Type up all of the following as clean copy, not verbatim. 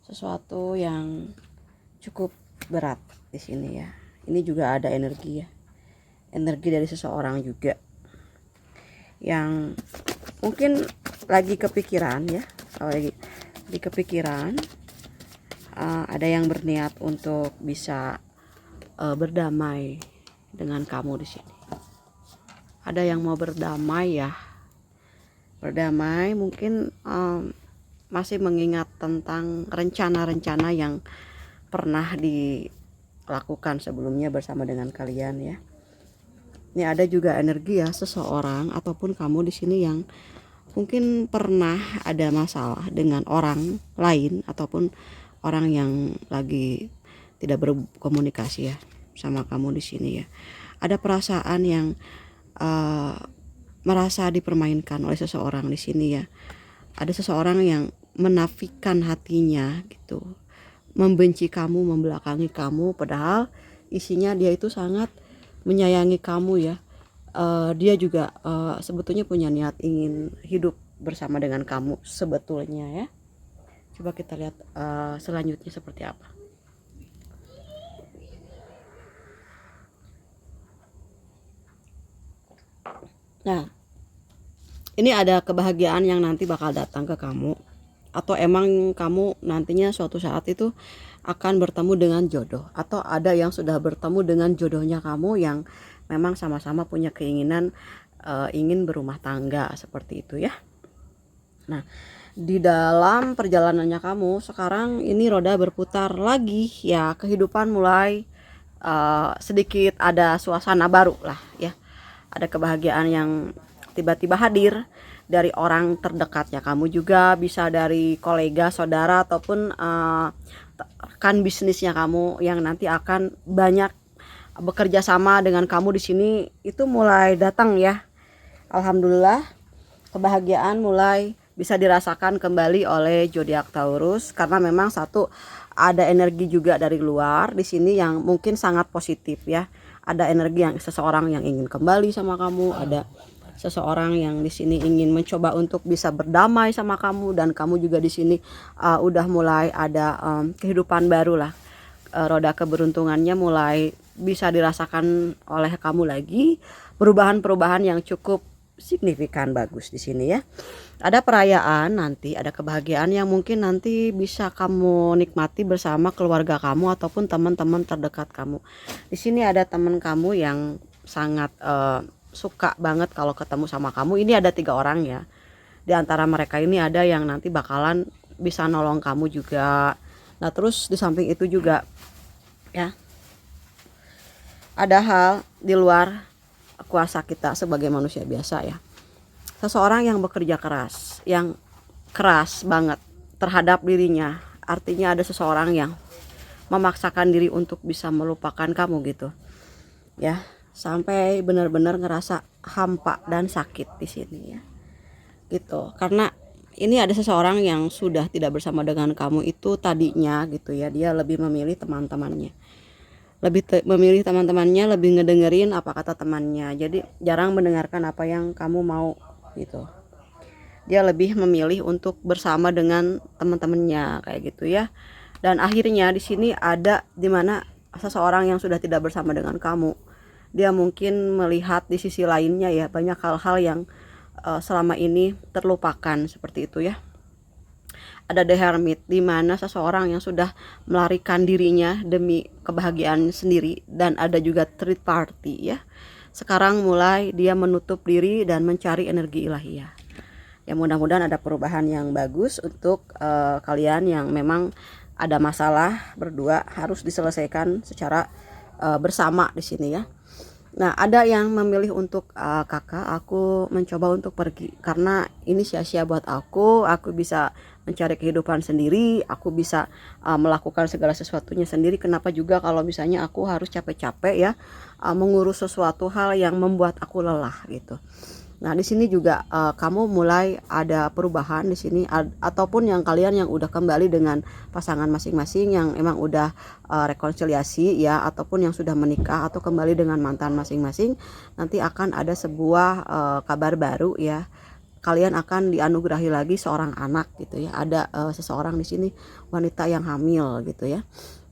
sesuatu yang cukup berat di sini ya. Ini juga ada energi ya, energi dari seseorang juga yang mungkin lagi kepikiran ya. Kalau lagi di kepikiran, ada yang berniat untuk bisa berdamai dengan kamu di sini. Ada yang mau berdamai ya, berdamai mungkin masih mengingat tentang rencana-rencana yang pernah dilakukan sebelumnya bersama dengan kalian ya. Ini ada juga energi ya, seseorang ataupun kamu di sini yang mungkin pernah ada masalah dengan orang lain ataupun orang yang lagi tidak berkomunikasi ya sama kamu di sini ya. Ada perasaan yang merasa dipermainkan oleh seseorang di sini ya. Ada seseorang yang menafikan hatinya gitu, membenci kamu, membelakangi kamu, padahal isinya dia itu sangat menyayangi kamu ya. Dia juga sebetulnya punya niat ingin hidup bersama dengan kamu sebetulnya ya. Coba kita lihat selanjutnya seperti apa. Nah, ini ada kebahagiaan yang nanti bakal datang ke kamu, atau emang kamu nantinya suatu saat itu akan bertemu dengan jodoh, atau ada yang sudah bertemu dengan jodohnya kamu yang memang sama-sama punya keinginan ingin berumah tangga seperti itu ya. Nah, di dalam perjalanannya kamu sekarang ini roda berputar lagi ya, kehidupan mulai sedikit ada suasana baru lah ya. Ada kebahagiaan yang tiba-tiba hadir dari orang terdekatnya kamu, juga bisa dari kolega, saudara, ataupun rekan bisnisnya kamu yang nanti akan banyak bekerja sama dengan kamu di sini. Itu mulai datang ya. Alhamdulillah, kebahagiaan mulai bisa dirasakan kembali oleh zodiak Taurus, karena memang satu, ada energi juga dari luar di sini yang mungkin sangat positif ya. Ada energi yang seseorang yang ingin kembali sama kamu, ada seseorang yang di sini ingin mencoba untuk bisa berdamai sama kamu, dan kamu juga di sini udah mulai ada kehidupan baru lah. Roda keberuntungannya mulai bisa dirasakan oleh kamu lagi, perubahan-perubahan yang cukup signifikan, bagus di sini ya. Ada perayaan nanti, ada kebahagiaan yang mungkin nanti bisa kamu nikmati bersama keluarga kamu ataupun teman-teman terdekat kamu. Di sini ada teman kamu yang sangat suka banget kalau ketemu sama kamu. Ini ada 3 orang ya. Di antara mereka ini ada yang nanti bakalan bisa nolong kamu juga. Nah, terus di samping itu juga ya, ada hal di luar kuasa kita sebagai manusia biasa ya. Seseorang yang bekerja keras, yang keras banget terhadap dirinya. Artinya ada seseorang yang memaksakan diri untuk bisa melupakan kamu gitu ya, sampai benar-benar ngerasa hampa dan sakit di sini ya gitu. Karena ini ada seseorang yang sudah tidak bersama dengan kamu itu tadinya gitu ya, dia lebih memilih teman-temannya, memilih teman-temannya, lebih ngedengerin apa kata temannya, jadi jarang mendengarkan apa yang kamu mau gitu. Dia lebih memilih untuk bersama dengan teman-temannya kayak gitu ya. Dan akhirnya di sini ada dimana seseorang yang sudah tidak bersama dengan kamu, dia mungkin melihat di sisi lainnya ya, banyak hal-hal yang selama ini terlupakan seperti itu ya. Ada The Hermit, di mana seseorang yang sudah melarikan dirinya demi kebahagiaan sendiri, dan ada juga third party ya. Sekarang mulai dia menutup diri dan mencari energi ilahiyah. Ya, mudah-mudahan ada perubahan yang bagus untuk kalian yang memang ada masalah berdua harus diselesaikan secara bersama di sini ya. Nah, ada yang memilih untuk kakak, aku mencoba untuk pergi karena ini sia-sia buat aku bisa mencari kehidupan sendiri, aku bisa melakukan segala sesuatunya sendiri. Kenapa juga kalau misalnya aku harus capek-capek ya mengurus sesuatu hal yang membuat aku lelah gitu. Nah, di sini juga kamu mulai ada perubahan di sini, ataupun yang kalian yang udah kembali dengan pasangan masing-masing yang emang udah rekonsiliasi ya, ataupun yang sudah menikah atau kembali dengan mantan masing-masing, nanti akan ada sebuah kabar baru ya. Kalian akan dianugerahi lagi seorang anak gitu ya. Ada seseorang di sini wanita yang hamil gitu ya.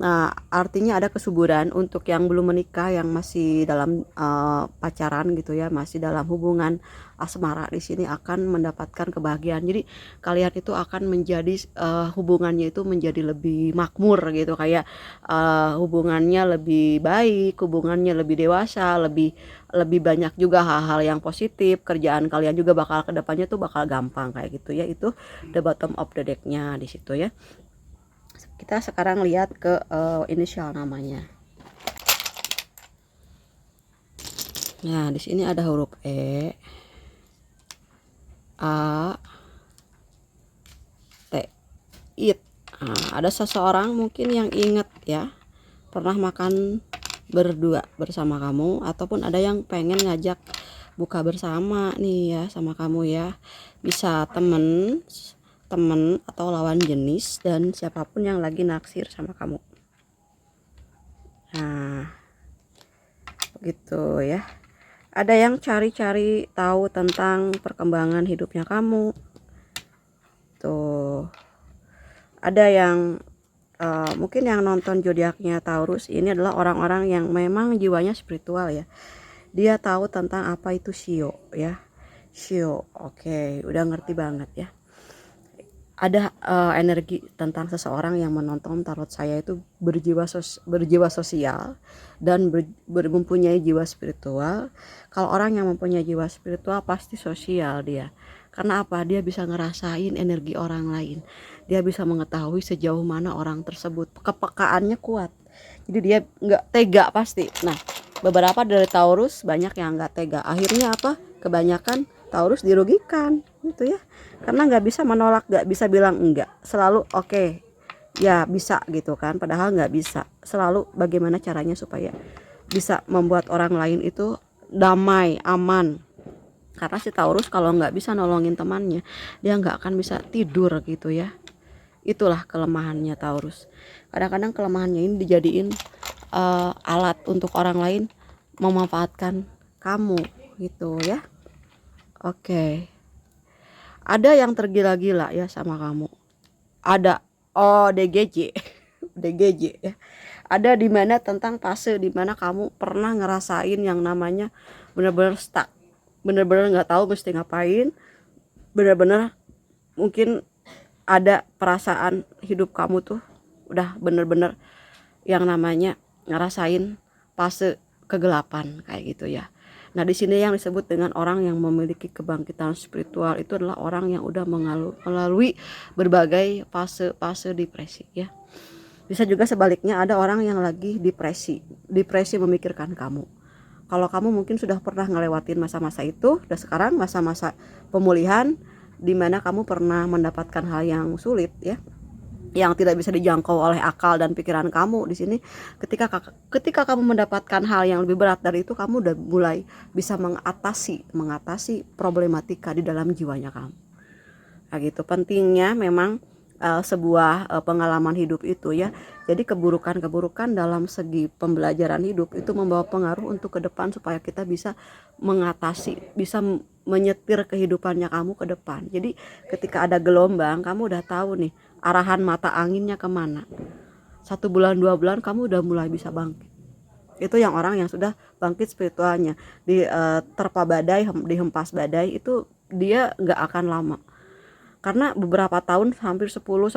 Nah, artinya ada kesuburan untuk yang belum menikah, yang masih dalam pacaran gitu ya, masih dalam hubungan asmara, di sini akan mendapatkan kebahagiaan. Jadi kalian itu akan menjadi hubungannya itu menjadi lebih makmur gitu, kayak hubungannya lebih baik, hubungannya lebih dewasa, lebih lebih banyak juga hal-hal yang positif. Kerjaan kalian juga bakal kedepannya tuh bakal gampang kayak gitu ya. Itu the bottom of the decknya di situ ya. Kita sekarang lihat ke inisial namanya. Nah, di sini ada huruf E, A, T, IT. Nah, ada seseorang mungkin yang inget ya, pernah makan berdua bersama kamu, ataupun ada yang pengen ngajak buka bersama nih ya sama kamu ya. Bisa temen atau lawan jenis, dan siapapun yang lagi naksir sama kamu. Nah, begitu ya. Ada yang cari-cari tahu tentang perkembangan hidupnya kamu. Tuh. Ada yang mungkin yang nonton zodiaknya Taurus ini adalah orang-orang yang memang jiwanya spiritual ya. Dia tahu tentang apa itu shio ya. Shio. Oke, udah ngerti banget ya. Ada energi tentang seseorang yang menonton tarot saya itu berjiwa sosial dan mempunyai jiwa spiritual. Kalau orang yang mempunyai jiwa spiritual pasti sosial dia. Karena apa? Dia bisa ngerasain energi orang lain. Dia bisa mengetahui sejauh mana orang tersebut. Kepekaannya kuat. Jadi dia nggak tega pasti. Nah, beberapa dari Taurus banyak yang nggak tega. Akhirnya apa? Kebanyakan Taurus dirugikan gitu ya, karena nggak bisa menolak, nggak bisa bilang enggak, selalu oke, ya bisa gitu kan, padahal nggak bisa. Selalu bagaimana caranya supaya bisa membuat orang lain itu damai, aman. Karena si Taurus kalau nggak bisa nolongin temannya, dia nggak akan bisa tidur gitu ya. Itulah kelemahannya Taurus. Kadang-kadang kelemahannya ini dijadiin alat untuk orang lain memanfaatkan kamu gitu ya. Oke. Ada yang tergila-gila ya sama kamu. Ada DGJ. DGJ ya. Ada di mana tentang fase di mana kamu pernah ngerasain yang namanya benar-benar stuck. Benar-benar nggak tahu mesti ngapain. Benar-benar mungkin ada perasaan hidup kamu tuh udah benar-benar yang namanya ngerasain fase kegelapan kayak gitu ya. Nah, di sini yang disebut dengan orang yang memiliki kebangkitan spiritual itu adalah orang yang udah melalui berbagai fase depresi ya. Bisa juga sebaliknya, ada orang yang lagi depresi memikirkan kamu. Kalau kamu mungkin sudah pernah ngelewatin masa-masa itu, dan sekarang masa-masa pemulihan di mana kamu pernah mendapatkan hal yang sulit ya, yang tidak bisa dijangkau oleh akal dan pikiran kamu. Di sini ketika kamu mendapatkan hal yang lebih berat dari itu, kamu udah mulai bisa mengatasi problematika di dalam jiwanya kamu. Nah, gitu. Pentingnya memang sebuah pengalaman hidup itu ya. Jadi keburukan-keburukan dalam segi pembelajaran hidup itu membawa pengaruh untuk ke depan, supaya kita bisa mengatasi, bisa menyetir kehidupannya kamu ke depan. Jadi ketika ada gelombang, kamu udah tahu nih arahan mata anginnya kemana. 1 bulan 2 bulan kamu udah mulai bisa bangkit. Itu yang orang yang sudah bangkit spiritualnya. Terpa badai, dihempas badai, itu dia nggak akan lama. Karena beberapa tahun, hampir 10-15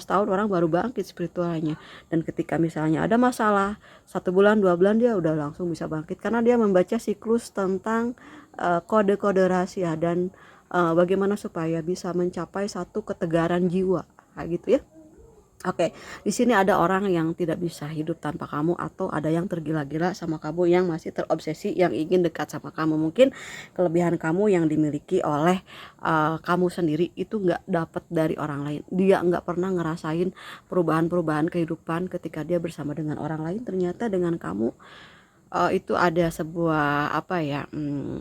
tahun orang baru bangkit spiritualnya. Dan ketika misalnya ada masalah, 1 bulan 2 bulan dia udah langsung bisa bangkit. Karena dia membaca siklus tentang kode-kode rahasia dan bagaimana supaya bisa mencapai satu ketegaran jiwa kayak gitu ya. Oke, di sini ada orang yang tidak bisa hidup tanpa kamu, atau ada yang tergila-gila sama kamu, yang masih terobsesi, yang ingin dekat sama kamu. Mungkin kelebihan kamu yang dimiliki oleh kamu sendiri itu nggak dapat dari orang lain. Dia nggak pernah ngerasain perubahan-perubahan kehidupan ketika dia bersama dengan orang lain. Ternyata dengan kamu itu ada sebuah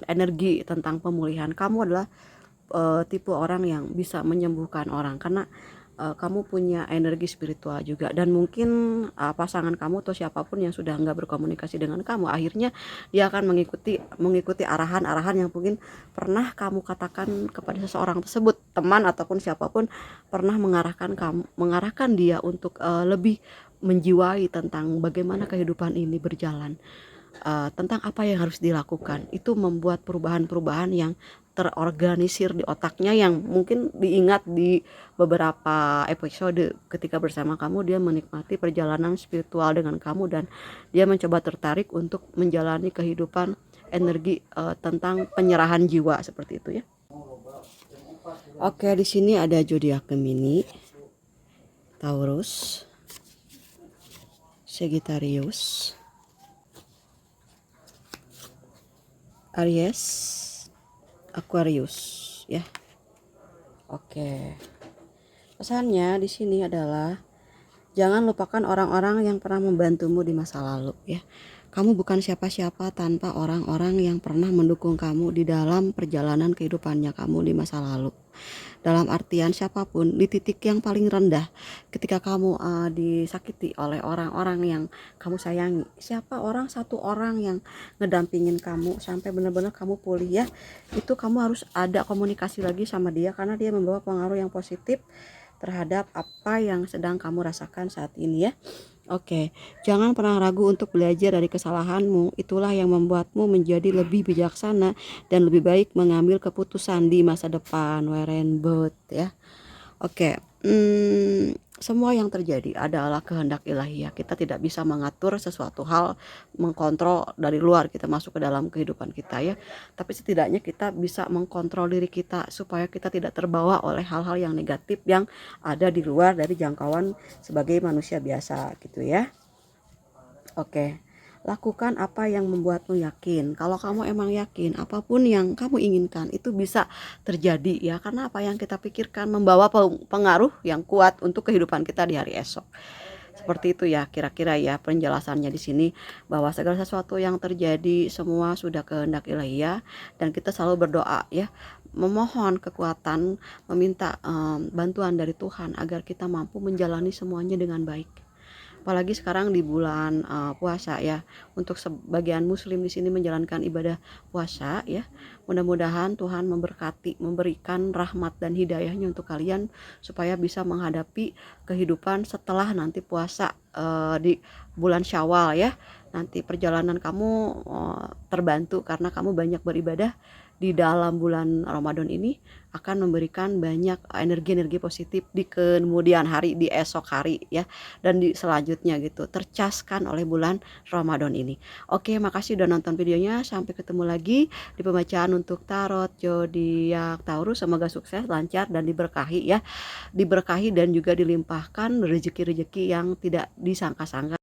energi tentang pemulihan. Kamu adalah tipe orang yang bisa menyembuhkan orang, karena kamu punya energi spiritual juga, dan mungkin pasangan kamu atau siapapun yang sudah nggak berkomunikasi dengan kamu, akhirnya dia akan mengikuti arahan-arahan yang mungkin pernah kamu katakan kepada seseorang tersebut, teman ataupun siapapun pernah mengarahkan dia untuk lebih menjiwai tentang bagaimana kehidupan ini berjalan, tentang apa yang harus dilakukan. Itu membuat perubahan-perubahan yang terorganisir di otaknya, yang mungkin diingat di beberapa episode ketika bersama kamu. Dia menikmati perjalanan spiritual dengan kamu, dan dia mencoba tertarik untuk menjalani kehidupan energi tentang penyerahan jiwa seperti itu ya. Oke, di sini ada zodiak Gemini, Taurus, Sagittarius, Aries, Aquarius ya. Oke. Pesannya di sini adalah jangan lupakan orang-orang yang pernah membantumu di masa lalu ya. Kamu bukan siapa-siapa tanpa orang-orang yang pernah mendukung kamu di dalam perjalanan kehidupannya kamu di masa lalu. Dalam artian siapapun di titik yang paling rendah, ketika kamu disakiti oleh orang-orang yang kamu sayangi, satu orang yang ngedampingin kamu sampai benar-benar kamu pulih ya, itu kamu harus ada komunikasi lagi sama dia, karena dia membawa pengaruh yang positif terhadap apa yang sedang kamu rasakan saat ini ya. Oke, jangan pernah ragu untuk belajar dari kesalahanmu. Itulah yang membuatmu menjadi lebih bijaksana dan lebih baik mengambil keputusan di masa depan. Warren Buffett ya. Oke, semua yang terjadi adalah kehendak ilahi ya. Kita tidak bisa mengatur sesuatu hal, mengkontrol dari luar kita masuk ke dalam kehidupan kita ya. Tapi setidaknya kita bisa mengkontrol diri kita supaya kita tidak terbawa oleh hal-hal yang negatif yang ada di luar dari jangkauan sebagai manusia biasa gitu ya. Oke. Lakukan apa yang membuatmu yakin. Kalau kamu emang yakin, apapun yang kamu inginkan itu bisa terjadi ya, karena apa yang kita pikirkan membawa pengaruh yang kuat untuk kehidupan kita di hari esok. Seperti itu ya kira-kira ya penjelasannya di sini, bahwa segala sesuatu yang terjadi semua sudah kehendak ilahi ya, dan kita selalu berdoa ya, memohon kekuatan, meminta bantuan dari Tuhan agar kita mampu menjalani semuanya dengan baik. Apalagi sekarang di bulan puasa ya, untuk sebagian muslim di sini menjalankan ibadah puasa ya. Mudah-mudahan Tuhan memberkati, memberikan rahmat dan hidayahnya untuk kalian supaya bisa menghadapi kehidupan setelah nanti puasa di bulan Syawal ya. Nanti perjalanan kamu terbantu karena kamu banyak beribadah di dalam bulan Ramadan ini, akan memberikan banyak energi-energi positif di kemudian hari, di esok hari ya, dan di selanjutnya gitu, tercaskan oleh bulan Ramadan ini. Oke, makasih udah nonton videonya. Sampai ketemu lagi di pembacaan untuk tarot zodiak Taurus. Semoga sukses, lancar, dan diberkahi ya. Diberkahi dan juga dilimpahkan rezeki-rezeki yang tidak disangka-sangka.